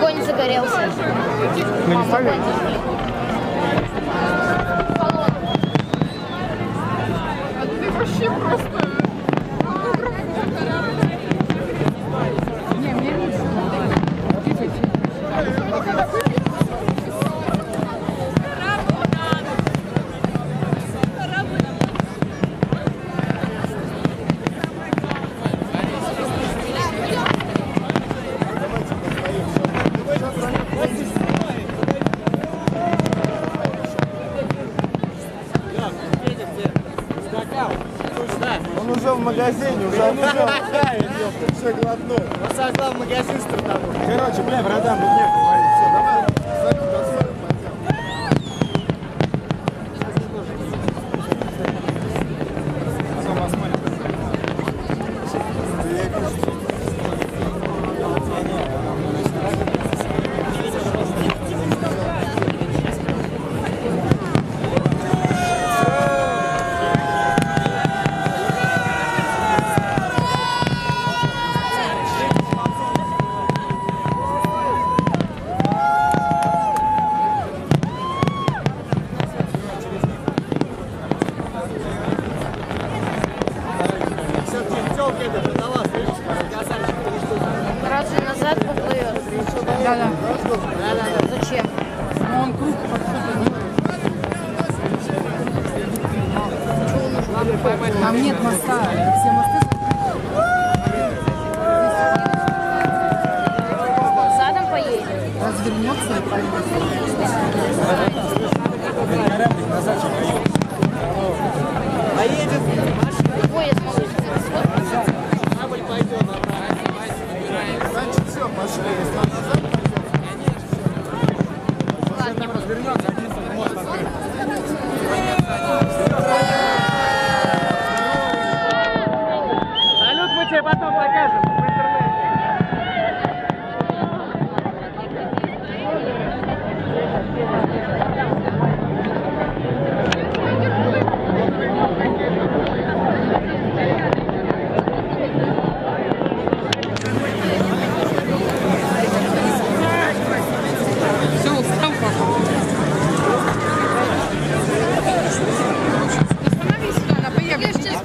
Огонь загорелся. Мы не ставим? А ты вообще просто... Не, мне не Он уже в магазине, уже идет. Все глотнул. Он создал магазин стартовой. Короче, бля, братан, тут нет, все, давай. Разве назад поплывет? Да-да. Зачем? Но он круг подходит. Там нет моста. Все мосты. Задом поедет. Развернется и поедет. Поедет. Поезд может сфоткаться. Корабль пойдет. Значит, все, пошли. Если он назад Ладно. развернется, один мост открыт. Салют мы тебе потом покажем.